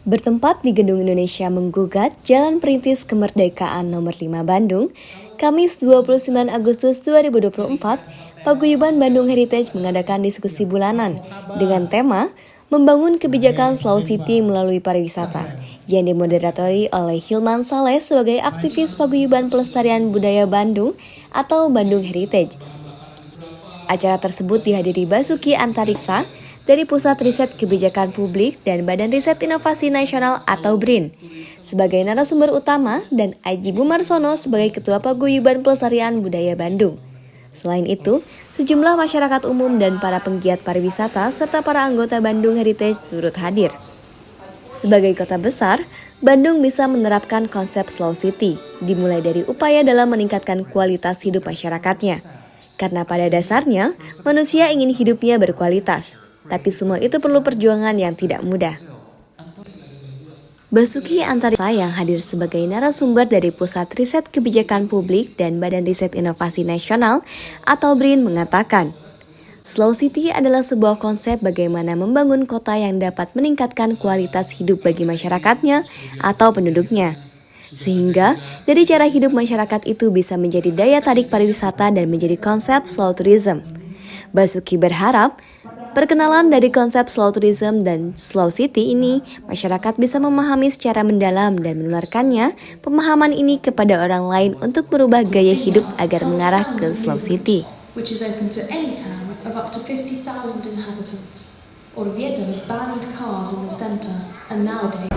Bertempat di Gedung Indonesia Menggugat Jalan Perintis Kemerdekaan Nomor 5 Bandung, Kamis 29 Agustus 2024, Paguyuban Bandung Heritage mengadakan diskusi bulanan dengan tema Membangun Kebijakan Slow City Melalui Pariwisata yang dimoderatori oleh Hilman Saleh sebagai aktivis Paguyuban Pelestarian Budaya Bandung atau Bandung Heritage. Acara tersebut dihadiri Basuki Antariksa dari Pusat Riset Kebijakan Publik dan Badan Riset Inovasi Nasional atau BRIN sebagai narasumber utama dan Aji Bumarsono sebagai Ketua Paguyuban Pelestarian Budaya Bandung. Selain itu, sejumlah masyarakat umum dan para penggiat pariwisata serta para anggota Bandung Heritage turut hadir. Sebagai kota besar, Bandung bisa menerapkan konsep slow city, dimulai dari upaya dalam meningkatkan kualitas hidup masyarakatnya. Karena pada dasarnya, manusia ingin hidupnya berkualitas, tapi semua itu perlu perjuangan yang tidak mudah. Basuki Antariksa yang hadir sebagai narasumber dari Pusat Riset Kebijakan Publik dan Badan Riset Inovasi Nasional atau BRIN mengatakan, Slow City adalah sebuah konsep bagaimana membangun kota yang dapat meningkatkan kualitas hidup bagi masyarakatnya atau penduduknya. Sehingga dari cara hidup masyarakat itu bisa menjadi daya tarik pariwisata dan menjadi konsep slow tourism. Basuki berharap perkenalan dari konsep slow tourism dan slow city ini, masyarakat bisa memahami secara mendalam dan menularkannya pemahaman ini kepada orang lain untuk merubah gaya hidup agar mengarah ke slow city. Which is open to any town of up to 50,000 inhabitants. Orvieto has banned cars in the center and nowadays.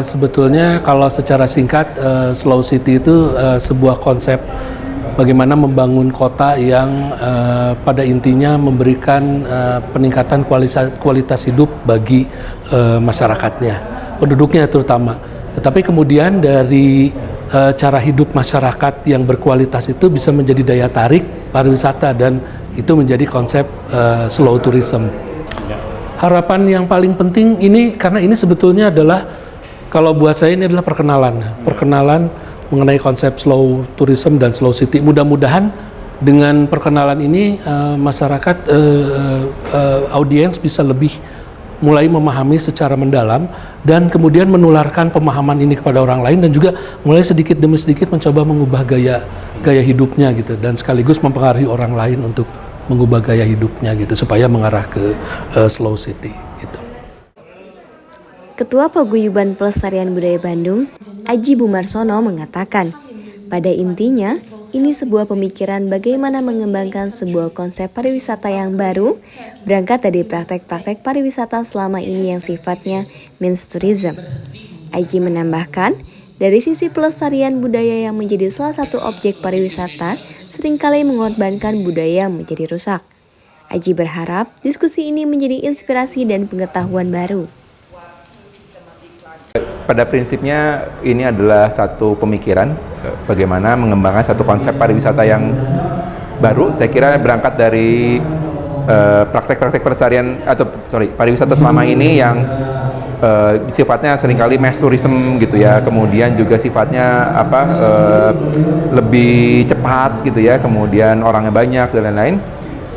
Sebetulnya kalau secara singkat, slow city itu sebuah konsep bagaimana membangun kota yang pada intinya memberikan peningkatan kualitas hidup bagi masyarakatnya, penduduknya terutama. Tetapi kemudian dari cara hidup masyarakat yang berkualitas itu bisa menjadi daya tarik pariwisata dan itu menjadi konsep slow tourism. Harapan yang paling penting ini, karena ini sebetulnya adalah, kalau buat saya ini adalah perkenalan mengenai konsep slow tourism dan slow city. Mudah-mudahan dengan perkenalan ini masyarakat, audiens bisa lebih mulai memahami secara mendalam dan kemudian menularkan pemahaman ini kepada orang lain dan juga mulai sedikit demi sedikit mencoba mengubah gaya hidupnya gitu, dan sekaligus mempengaruhi orang lain untuk mengubah gaya hidupnya gitu supaya mengarah ke slow city gitu. Ketua Paguyuban Pelestarian Budaya Bandung, Aji Bumarsono mengatakan, pada intinya ini sebuah pemikiran bagaimana mengembangkan sebuah konsep pariwisata yang baru, berangkat dari praktek-praktek pariwisata selama ini yang sifatnya means tourism. Aji menambahkan, dari sisi pelestarian budaya yang menjadi salah satu objek pariwisata, seringkali mengorbankan budaya yang menjadi rusak. Aji berharap diskusi ini menjadi inspirasi dan pengetahuan baru. Pada prinsipnya ini adalah satu pemikiran bagaimana mengembangkan satu konsep pariwisata yang baru. Saya kira berangkat dari praktek-praktek pariwisata selama ini yang sifatnya seringkali mass tourism gitu ya, kemudian juga sifatnya lebih cepat gitu ya, kemudian orangnya banyak dan lain-lain.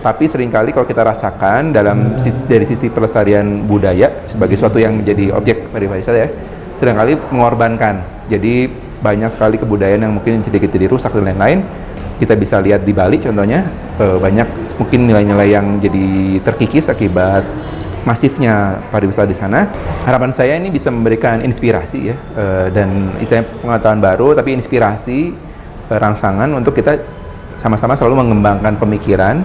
Tapi seringkali kalau kita rasakan dari sisi pelestarian budaya sebagai suatu yang menjadi objek pariwisata ya, seringkali mengorbankan. Jadi banyak sekali kebudayaan yang mungkin sedikit jadi rusak dan lain-lain. Kita bisa lihat di Bali contohnya, banyak mungkin nilai-nilai yang jadi terkikis akibat masifnya pariwisata di sana. Harapan saya ini bisa memberikan inspirasi ya, dan istilahnya pengetahuan baru, tapi inspirasi, rangsangan untuk kita sama-sama selalu mengembangkan pemikiran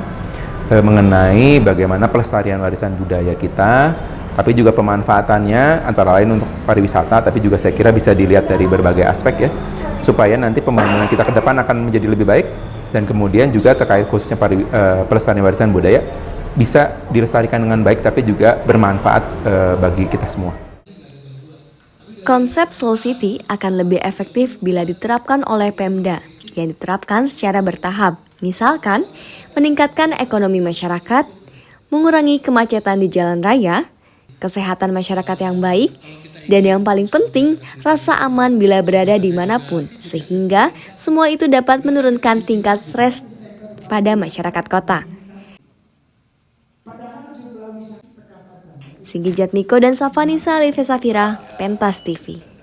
mengenai bagaimana pelestarian warisan budaya kita, tapi juga pemanfaatannya antara lain untuk pariwisata, tapi juga saya kira bisa dilihat dari berbagai aspek ya, supaya nanti pembangunan kita ke depan akan menjadi lebih baik, dan kemudian juga terkait khususnya pelestarian warisan budaya bisa dilestarikan dengan baik, tapi juga bermanfaat bagi kita semua. Konsep slow city akan lebih efektif bila diterapkan oleh Pemda, yang diterapkan secara bertahap. Misalkan, meningkatkan ekonomi masyarakat, mengurangi kemacetan di jalan raya, kesehatan masyarakat yang baik, dan yang paling penting, rasa aman bila berada dimanapun, sehingga semua itu dapat menurunkan tingkat stres pada masyarakat kota. Singgi Jatmiko dan Safanisa Alifia Safira, Pentas TV.